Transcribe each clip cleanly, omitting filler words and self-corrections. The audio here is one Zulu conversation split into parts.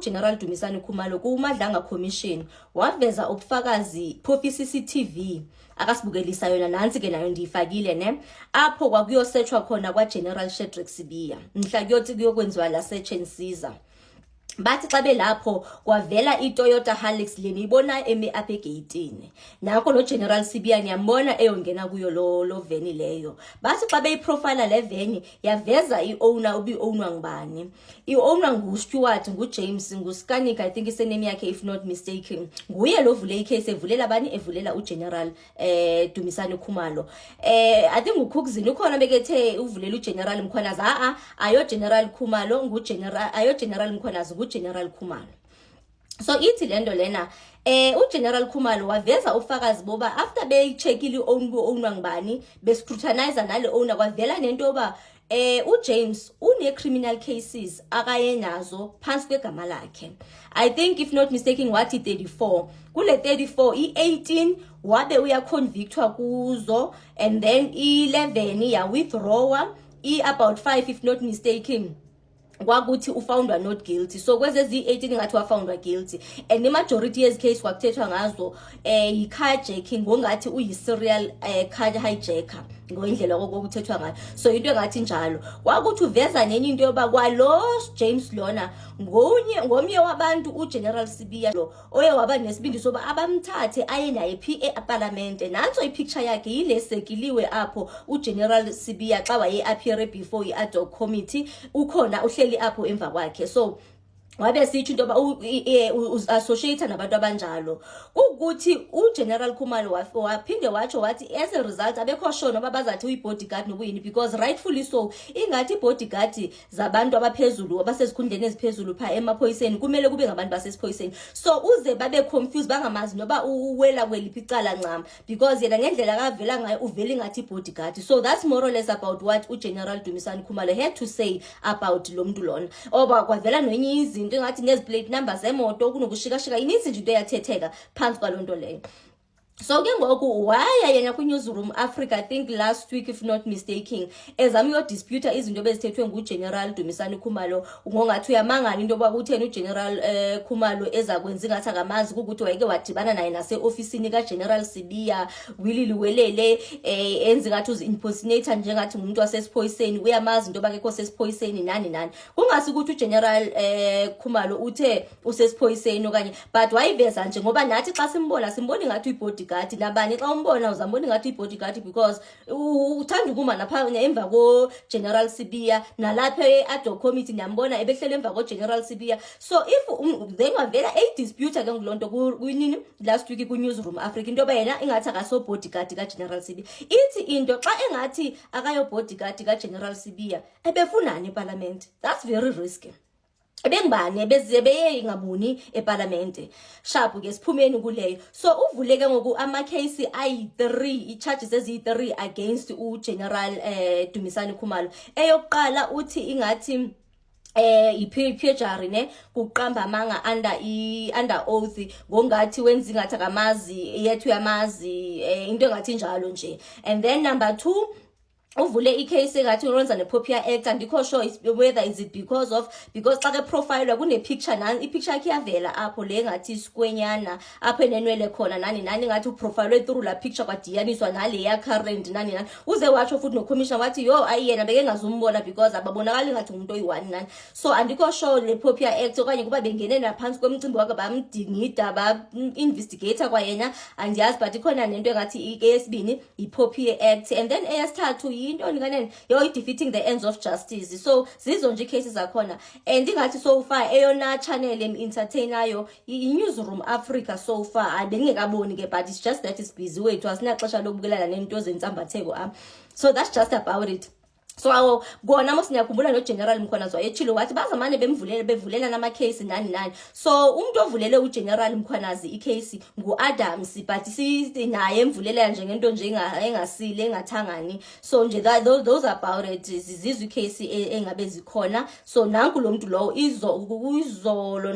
uGeneral Dumisani Khumalo kuMadlanga Commission waveza ubufakazi phofi CCTV akasibukelisa yona nansi ke nayo ndiyifakile ne apho kwakuyosetshwa khona kwaGeneral Shadrack Sibiya mhla kuyothi kuyokwenziwa la search and seizure. Bathi xa belapho kwavela iToyota Hilux leni ibona eme apha egeyitini nakho lo General Sibiya ngiyambona eyongena kuyo lo veni leyo. Bathi xa beyiprofile le veni yaveza iowner ownwa ngubani. Iowner nguStuart nguJames nguSkanika, I think isename yakhe if not mistaken. Nguye lo vule icase evulela bani evulela uGeneral Dumisani Khumalo. I think uKhukzini ukhona bekethe uvulela uGeneral Mkhwanazi ayo General Khumalo ayo General Mkhwanazi General Khumalo. So ithi lento lena uGeneral Khumalo waveza ufakazi boba after beyicheckile owner ngubani bescrutinize nale owner kwavela nento yoba uJames une criminal cases akayenazo phansi kwegama lakhe. I think if not mistaken wathi 34 kule 34 i18 wabe uya convictwa kuzo and then i11 ya withdrawer about 5 if not mistaken kwakuthi ufoundwa not guilty. So kwezezi 18 ngathi wafoundwa guilty and the majority yezi case kwakuthethwa ngazo i-carjacking ngongathi uyi-serial car hijacker ngoindlela kokuthethwa ngayo. So into engathi njalo kwakuthi uveza nenye into yoba kwalo James lona ngomnye wabantu uGeneral Sibiya lo oye waba nesibindi soba abamthathe aye naye eParliament. Nanso ipicture yakhe yilesekiliwe apho uGeneral Sibiya xa waye appear before i-ad hoc committee ukhona uhleli apho emva kwakhe. So wabe sithi into associate nabantu abanjalo ukuthi uGeneral Khumalo waphinde watsho wathi as a result abekho sure noba bazathi uyibodyguard nokuyini because rightfully so ingathi bodyguard zabantu abaphezulu abasesikhundleni eziphezulu pha emaphoyiseni kumele kube ngabantu basesiphoyiseni. So uze babe confused bangamazi noba uwela kweliphi icala ncam because yena ngendlela akavela ngayo uvela ngathi bodyguard. So that's more or less about what uGeneral Dumisani Khumalo had to say about lo muntu lona oba kwavela nwenye izinto ngathi nezi plate numbers emoto kunokushikashika ininzi nje into yathetheka phansi kwalonto leyo. So ke ngoku waya yena ku Newsroom Africa I think last week if not mistaken ezami yo dispute izinto bezithethwe nguGeneral Dumisani Khumalo ngongathi uyamangala into yoba kutheni uGeneral Khumalo ezakwenza ngathi akamazi ukuthi wayeke wadibana naye nase officeini kaGeneral Sibiya wililiwelele enze ngathi uzi-impersonator njengathi umuntu wasesiphoyiseni uyamazi into bakekho sesiphoyiseni nani kungasi ukuthi uGeneral Khumalo uthe usesiphoyiseni okanye but wayiveza nje ngoba nathi xa simbona ngathi uyibody nabani xa umbona uzambona ngathi ibodyguard because uthanda ukuma napha emva ko General Sibiya nalapha e-ad hoc committee niyambona ebehlele emva ko General Sibiya. So if then wavela dispute ke ngilonto kunini last week ku Newsroom Africa into yoba yena ingathi akaso bodyguard ka General Sibiya. Ithi into xa engathi akayo bodyguard ka General Sibiya ebefunani eParliament. That's very risky. Bengibane bezebeye ngabuni eParliament sharp ke siphumeni kuleyo. So uvuleke ngoku ama case ayi3 i-charges ezi3 against uGeneral Dumisani Khumalo. Eyokuqala uthi ingathi iperjury ne kuqamba amanga under oath ngongathi wenza ingathi akamazi yethu yamazi into engathi njalo nje. And then number 2 uvule icase ngathi uronza nePopier Act andikho sure whether is it because xa ke profile kune picture nani ipicture yakhe yavela apho le ngathi iskwenyana apho enenwele khona nani ngathi uprofile through la picture kwadiyaniswa nale ya current nani uze watsho futhi no commissioner wathi yo ayiyena beke ngazumbona because ababonakala ngathi umuntu oyi1 nani. So andikho sure le Popier Act okanye kuba bengene naphansi kwemicimbi wakhe bamdingida ba investigator kwayena andiyazi but ikhona nento engathi eyesibini iPopier Act and then eyesithathu into kanene yo defeating the ends of justice. So zizo nje cases zakhona and ingathi so far eyona channel entertainayo iNewsroom Africa so far abengekaboni ke but it's just that it's busy wethu asinaxesha lokubukelana nento zentsambatheko so that's just about it. So kona mosiyakhumbula no General Mkhwanazi wayechilo wathi bazamane bevulela nama case nani. So umuntu ovulele uGeneral Mkhwanazi icase nguAdams but naye emvulela nje ngento nje engasile engathangani. So nje those about it zizwe case engabe zikhona. So nanku lo muntu lo izolo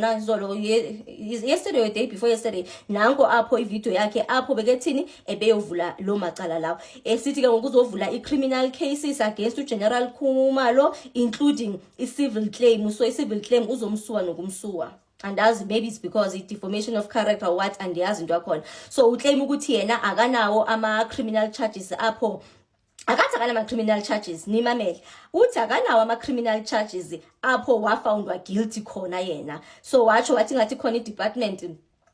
yesterday or day before yesterday nanko apho ivideo yakhe apho bekethini ebeyovula lo macala lawo esithi ke ngokuzovula icriminal cases against General Khumalo including i-civil claim. So i-civil claim uzomsuwa nokumsuwa and as maybe it's because it's defamation of character or what, and yazi into yakhona. So uclaim ukuthi yena akanawo ama criminal charges apho. Akathi akanama criminal charges nimamele uthi akanawo ama criminal charges apho wafoundwa guilty khona yena. So watsho wathi ngathi khona i-department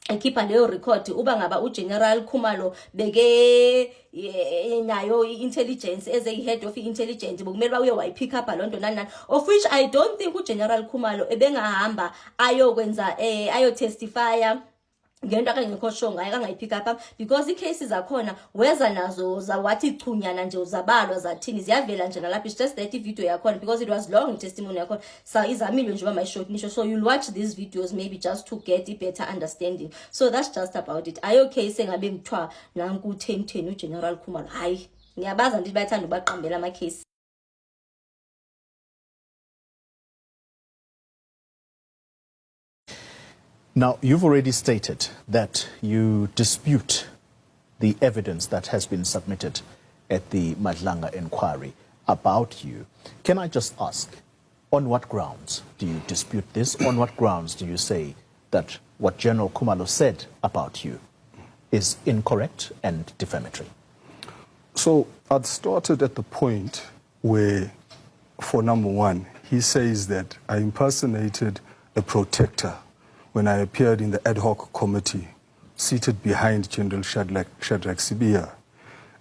ekhipha leyo record uba ngaba uGeneral Khumalo beke nayo i-intelligence as a head of i-intelligence bokumele uye wayipick up lonto nani, of which I don't think uGeneral Khumalo ebengahamba ayokwenza ayo testify ngento akangekho sure ngayo akangayipick up because i-cases zakhona weza nazo zawathi chunyana nje uzabalwa zathini ziyavela nje nalapha. It's just that video yakhona because it was long testimony yakhona sa izamile nje my short nisho. So you'll watch these videos maybe just to get a better understanding. So that's just about it. Ayo case engabe ngithwa nanku 1010 uGeneral Khumalo hayi ngiyabaza ndithi bayathanda ubaqambela ama case. Now, you've already stated that you dispute the evidence that has been submitted at the Madlanga inquiry about you. Can I just ask, on what grounds do you dispute this? On what grounds do you say that what General Khumalo said about you is incorrect and defamatory? So I'd started at the point where, for number one, he says that I impersonated a protector when I appeared in the ad hoc committee seated behind General Shadrack Sibiya.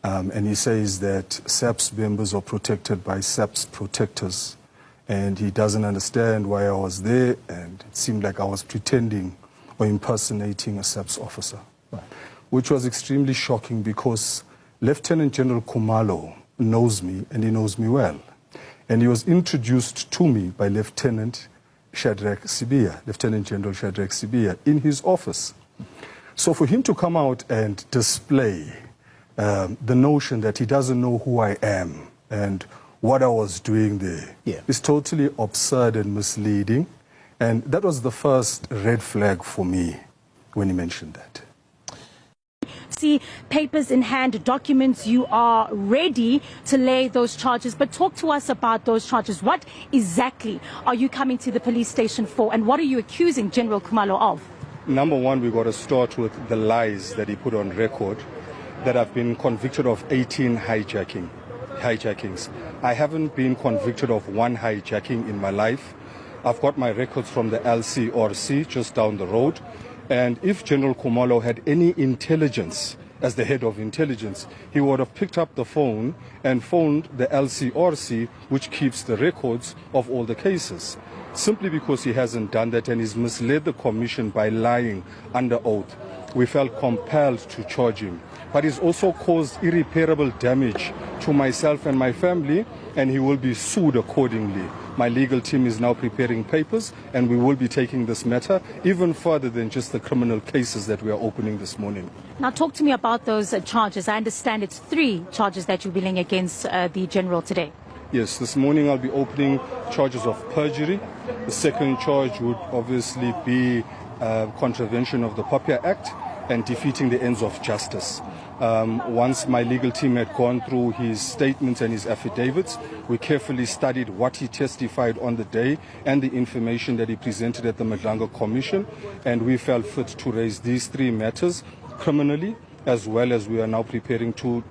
And he says that SAPS members are protected by SAPS protectors. And he doesn't understand why I was there, and it seemed like I was pretending or impersonating a SAPS officer. Right. Which was extremely shocking because Lieutenant General Khumalo knows me, and he knows me well. And he was introduced to me by Lieutenant Shadrack Sibiya, Lieutenant General Shadrack Sibiya, in his office. So for him to come out and display the notion that he doesn't know who I am and what I was doing there is totally absurd and misleading. And that was the first red flag for me when he mentioned that. See papers in hand, documents, you are ready to lay those charges, but talk to us about those charges. What exactly are you coming to the police station for, and what are you accusing General Khumalo of? Number one, we've got to start with the lies that he put on record, that I've been convicted of 18 hijackings. I haven't been convicted of one hijacking in my life. I've got my records from the LCRC just down the road. And if General Khumalo had any intelligence, as the head of intelligence, he would have picked up the phone and phoned the LCRC, which keeps the records of all the cases. Simply because he hasn't done that and he's misled the commission by lying under oath, we felt compelled to charge him. But he's also caused irreparable damage to myself and my family, and he will be sued accordingly. My legal team is now preparing papers, and we will be taking this matter even further than just the criminal cases that we are opening this morning. Now talk to me about those charges. I understand it's 3 charges that you're billing against the General today. Yes, this morning I'll be opening charges of perjury. The second charge would obviously be contravention of the POPIA Act and defeating the ends of justice. Once my legal team had gone through his statements and his affidavits, we carefully studied what he testified on the day and the information that he presented at the Madlanga Commission, and we felt fit to raise these 3 matters criminally, as well as we are now preparing to